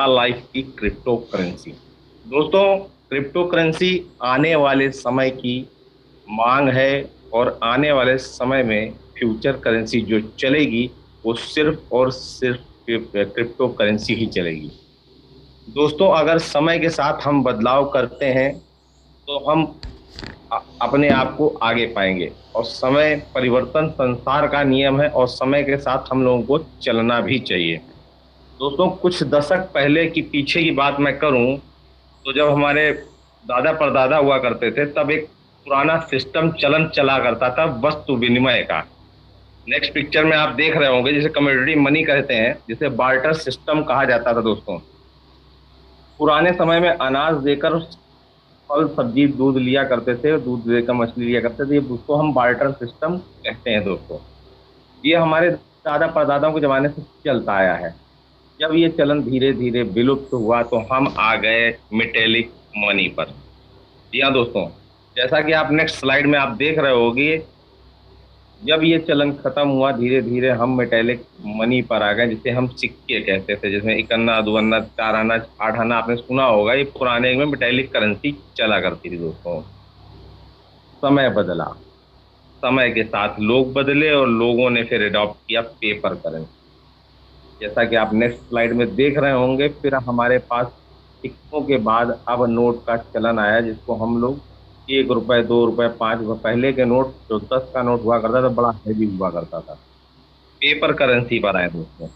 Life की crypto currency. दोस्तों, crypto currency आने वाले समय की मांग है और आने वाले समय में फ्यूचर करेंसी जो चलेगी वो सिर्फ और सिर्फ क्रिप्टो करेंसी ही चलेगी। दोस्तों, अगर समय के साथ हम बदलाव करते हैं तो हम अपने आप को आगे पाएंगे, और समय परिवर्तन संसार का नियम है और समय के साथ हम लोगों को चलना भी चाहिए। दोस्तों, कुछ दशक पहले की पीछे की बात मैं करूं तो जब हमारे दादा परदादा हुआ करते थे तब एक पुराना सिस्टम चलन चला करता था वस्तु विनिमय का। नेक्स्ट पिक्चर में आप देख रहे होंगे जिसे कमोडिटी मनी कहते हैं, जिसे बार्टर सिस्टम कहा जाता था। दोस्तों, पुराने समय में अनाज देकर फल सब्जी दूध लिया करते थे, दूध देकर मछली लिया करते थे, उसको हम बार्टर सिस्टम कहते हैं। दोस्तों, ये हमारे दादा परदादाओं के जमाने से चलता आया है। जब ये चलन धीरे धीरे विलुप्त हुआ तो हम आ गए मेटेलिक मनी पर। जी हाँ दोस्तों, जैसा कि आप नेक्स्ट स्लाइड में आप देख रहे होगे, जब ये चलन खत्म हुआ धीरे धीरे हम मेटेलिक मनी पर आ गए, जिसे हम सिक्के कहते थे, जिसमें 1 अन्ना 2 अन्ना 4 अन्ना 8 अन्ना आपने सुना होगा। ये पुराने में मेटेलिक करेंसी चला करती थी। दोस्तों, समय बदला, समय के साथ लोग बदले और लोगों ने फिर अडॉप्ट किया पेपर करेंसी। जैसा कि आप नेक्स्ट स्लाइड में देख रहे होंगे, फिर हमारे पास सिक्कों के बाद अब नोट का चलन आया, जिसको हम लोग 1 रुपए 2 रुपए 5 रुपए, पहले के नोट जो 10 का नोट हुआ करता था बड़ा हैवी हुआ करता था। पेपर करेंसी पर आए दोस्तों।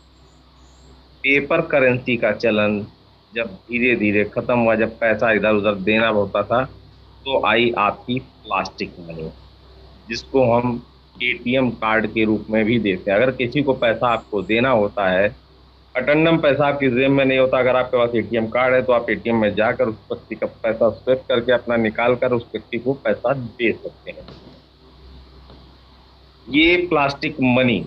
पेपर करेंसी का चलन जब धीरे धीरे खत्म हुआ, जब पैसा इधर उधर देना होता था, तो आई आपकी प्लास्टिक मनी, जिसको हम एटीएम कार्ड के रूप में भी देते हैं। अगर किसी को पैसा आपको देना होता है, अटेंडम पैसा आपकी जेब में नहीं होता, अगर आपके पास एटीएम कार्ड है तो आप एटीएम में जाकर उस व्यक्ति का पैसा स्वेप करके अपना निकाल कर उस व्यक्ति को पैसा दे सकते हैं। ये प्लास्टिक मनी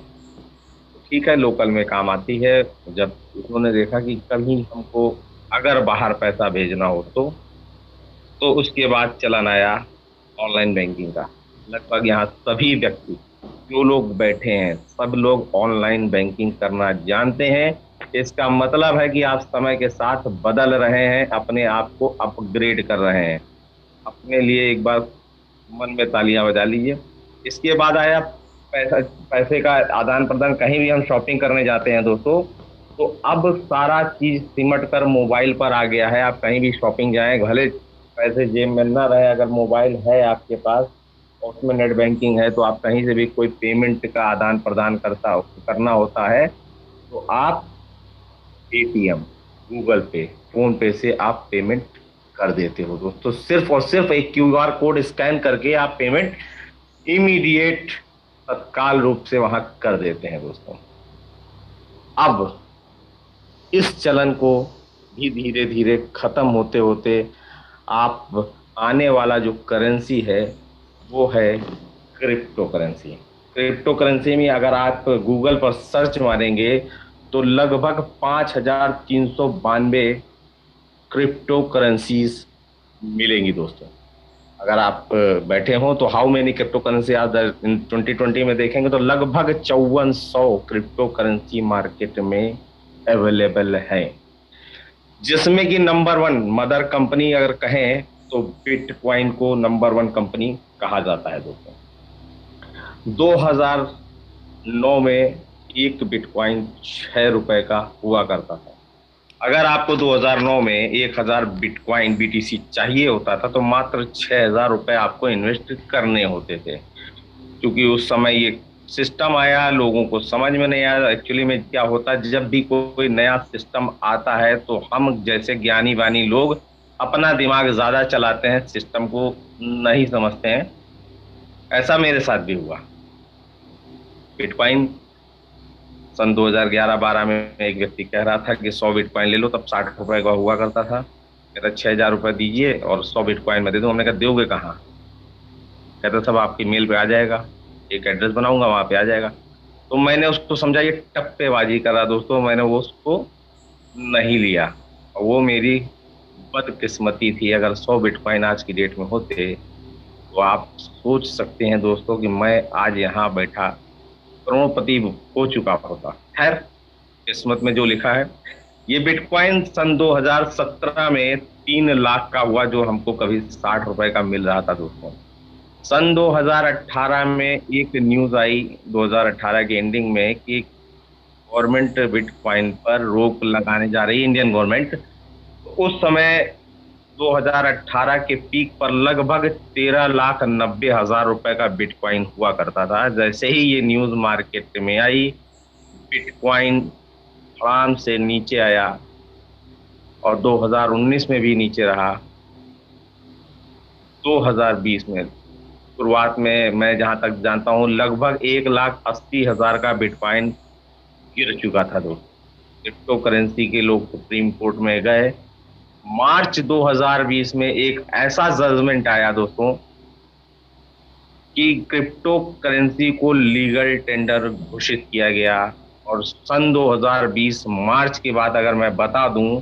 ठीक है, लोकल में काम आती है। जब उन्होंने देखा कि कभी हमको अगर बाहर पैसा भेजना हो तो उसके बाद चलन आया ऑनलाइन बैंकिंग का। लगभग यहाँ सभी व्यक्ति जो लोग बैठे हैं सब लोग ऑनलाइन बैंकिंग करना जानते हैं। इसका मतलब है कि आप समय के साथ बदल रहे हैं, अपने आप को अपग्रेड कर रहे हैं। अपने लिए एक बार मन में तालियां बजा लीजिए। इसके बाद आया पैसे का आदान प्रदान। कहीं भी हम शॉपिंग करने जाते हैं दोस्तों, तो अब सारा चीज सिमट कर मोबाइल पर आ गया है। आप कहीं भी शॉपिंग जाएं, भले पैसे जेब में न रहे, अगर मोबाइल है आपके पास और उसमें नेट बैंकिंग है, तो आप कहीं से भी कोई पेमेंट का आदान प्रदान करना होता है तो आप पेटीएम, गूगल पे, फोन पे से आप पेमेंट कर देते हो दोस्तों। सिर्फ और सिर्फ एक क्यूआर कोड स्कैन करके आप पेमेंट इमीडिएट तत्काल रूप से वहां कर देते हैं दोस्तों। अब इस चलन को भी धीरे धीरे खत्म होते होते आप आने वाला जो करेंसी है वो है क्रिप्टो करेंसी। क्रिप्टो करेंसी में अगर आप गूगल पर सर्च मारेंगे तो लगभग 5392 क्रिप्टो करेंसीज मिलेंगी दोस्तों। अगर आप बैठे हो तो हाउ मेनी क्रिप्टो करेंसी आप 2020 में देखेंगे तो लगभग 5400 क्रिप्टो करेंसी मार्केट में अवेलेबल है, जिसमें कि नंबर 1 मदर कंपनी अगर कहें तो बिटकॉइन को नंबर 1 कंपनी कहा जाता है दोस्तों। 2009 में एक बिटकॉइन 6 रुपए का हुआ करता था। अगर आपको 2009 में 1000 बिटकॉइन बीटीसी चाहिए होता था तो मात्र 6000 रुपए आपको इन्वेस्ट करने होते थे। क्योंकि उस समय ये सिस्टम आया, लोगों को समझ में नहीं आया एक्चुअली में क्या होता है। जब भी कोई नया सिस्टम आता है तो हम जैसे ज्ञानी वानी लोग अपना दिमाग ज्यादा चलाते हैं, सिस्टम को नहीं समझते हैं। ऐसा मेरे साथ भी हुआ। बिटकॉइन सन 2011-12 में एक व्यक्ति कह रहा था कि 100 बिटकॉइन ले लो, तब 60 रुपए का हुआ करता था। कहता 6000 रुपए दीजिए और 100 बिटकॉइन में दे दूं। हमने कहा दोगे कहाँ? कहता सब आपकी मेल पे आ जाएगा, एक एड्रेस बनाऊंगा वहां पे आ जाएगा। तो मैंने उसको समझा ये टप्पेबाजी कर रहा दोस्तों, मैंने वो उसको नहीं लिया। और वो मेरी बदकिस्मती थी। अगर 100 बिटकॉइन आज की डेट में होते तो आप सोच सकते हैं दोस्तों कि मैं आज यहाँ बैठा करोड़पति हो चुका होता। खैर, किस्मत में जो लिखा है ये बिटकॉइन सन 2017 में 3 लाख का हुआ, जो हमको कभी 60 रुपए का मिल रहा था दोस्तों। सन 2018 में एक न्यूज आई, 2018 के एंडिंग में, कि गवर्नमेंट बिटकॉइन पर रोक लगाने जा रही है, इंडियन गवर्नमेंट। तो उस समय 2018 के पीक पर लगभग 13,90,000 रुपए का बिटकॉइन हुआ करता था। जैसे ही ये न्यूज मार्केट में आई, बिटकॉइन धड़ाम से नीचे आया और 2019 में भी नीचे रहा। 2020 में शुरुआत में, मैं जहां तक जानता हूं, लगभग 1,80,000 का बिटकॉइन गिर चुका था दोस्तों। क्रिप्टो करेंसी के लोग सुप्रीम कोर्ट में गए। मार्च 2020 में एक ऐसा जजमेंट आया दोस्तों कि क्रिप्टो करेंसी को लीगल टेंडर घोषित किया गया। और सन 2020 मार्च के बाद अगर मैं बता दूं,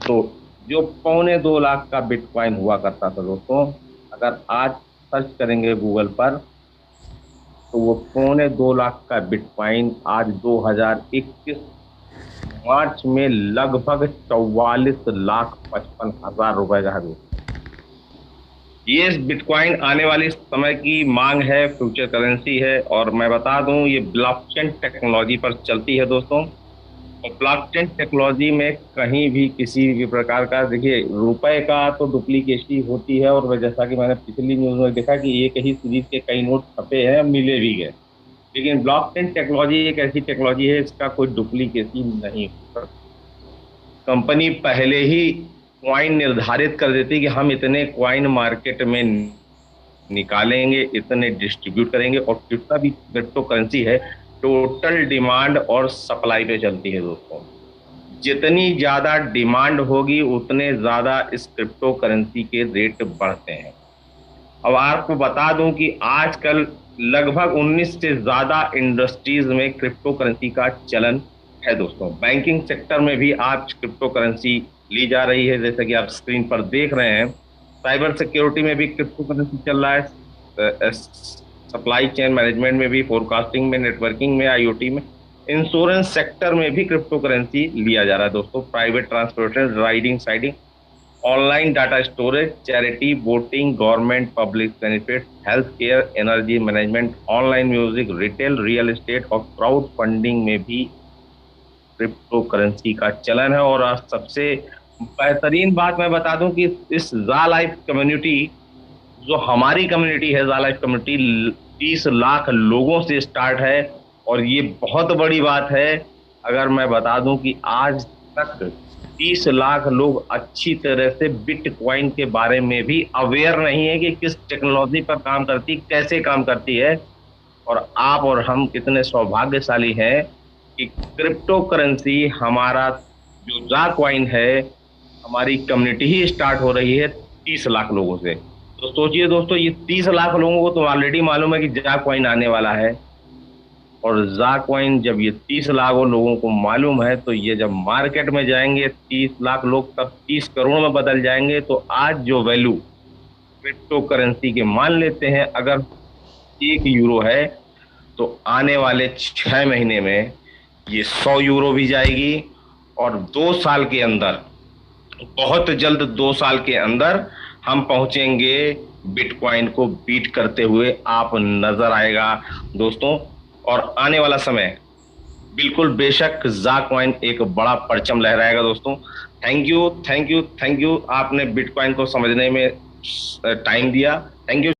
तो जो 2.25 लाख का बिटकॉइन हुआ करता था दोस्तों, अगर आज सर्च करेंगे गूगल पर, तो वो 2.25 लाख का बिटकॉइन आज 2021 मार्च में लगभग 44,55,000 रुपए का है। ये बिटकॉइन आने वाले समय की मांग है, फ्यूचर करेंसी है। और मैं बता दूं, ये ब्लॉकचेन टेक्नोलॉजी पर चलती है दोस्तों। और ब्लॉकचेन टेक्नोलॉजी में कहीं भी किसी भी प्रकार का, देखिए, रुपए का तो डुप्लीकेसी होती है। और जैसा कि मैंने पिछली न्यूज में देखा कि एक ही सीरीज के कई नोट छपे हैं, मिले भी गए। लेकिन ब्लॉकचेन टेक्नोलॉजी एक ऐसी टेक्नोलॉजी है, इसका कोई डुप्लीकेसी नहीं होता। कंपनी पहले ही क्वाइन निर्धारित कर देती है कि हम इतने क्वाइन मार्केट में निकालेंगे, इतने डिस्ट्रीब्यूट करेंगे। और जितना भी क्रिप्टो करेंसी है, टोटल डिमांड और सप्लाई पे चलती है दोस्तों। जितनी ज्यादा डिमांड होगी, उतने ज्यादा इस क्रिप्टो करेंसी के रेट बढ़ते हैं। अब आपको बता दूं कि आजकल लगभग 19 से ज्यादा इंडस्ट्रीज में क्रिप्टो करेंसी का चलन है दोस्तों। बैंकिंग सेक्टर में भी आज क्रिप्टो करेंसी ली जा रही है, जैसे कि आप स्क्रीन पर देख रहे हैं। साइबर सिक्योरिटी में भी क्रिप्टो करेंसी चल रहा है। सप्लाई चेन मैनेजमेंट में भी, फोरकास्टिंग में, नेटवर्किंग में, आईओटी में, इंश्योरेंस सेक्टर में भी क्रिप्टो करेंसी लिया जा रहा है दोस्तों। Private transportation, riding siding, online data storage, charity, voting, government public benefit, health care, energy management, online music, retail, real estate और क्राउड फंडिंग में भी क्रिप्टो करेंसी का चलन है। और सबसे बेहतरीन बात मैं बता दूं कि इस ज़ा लाइफ कम्युनिटी, जो हमारी कम्युनिटी है, ज़ा लाइफ कम्युनिटी, 30 लाख लोगों से स्टार्ट है। और ये बहुत बड़ी बात है। अगर मैं बता दूं कि आज तक 30 लाख लोग अच्छी तरह से बिटकॉइन के बारे में भी अवेयर नहीं है कि किस टेक्नोलॉजी पर काम करती, कैसे काम करती है। और आप और हम कितने सौभाग्यशाली हैं कि क्रिप्टो करेंसी, हमारा जो ज़ा कॉइन है, हमारी कम्युनिटी ही स्टार्ट हो रही है 30 लाख लोगों से। तो सोचिए दोस्तों, ये 30 लाख लोगों को तो ऑलरेडी मालूम है कि ज़ा कॉइन आने वाला है। और ज़ा कॉइन जब ये 30 लाख लोगों को मालूम है, तो ये जब मार्केट में जाएंगे 30 लाख लोग, तब 30 करोड़ में बदल जाएंगे। तो आज जो वैल्यू क्रिप्टो करेंसी के मान लेते हैं, अगर 1 यूरो है, तो आने वाले 6 महीने में ये 100 यूरो भी जाएगी। और 2 साल के अंदर, बहुत जल्द 2 साल के अंदर, हम पहुंचेंगे बिटकॉइन को बीट करते हुए, आप नजर आएगा दोस्तों। और आने वाला समय बिल्कुल बेशक ज़ा कॉइन एक बड़ा परचम लहराएगा दोस्तों। Thank you, thank you, thank you, आपने बिटकॉइन को समझने में टाइम दिया। Thank you.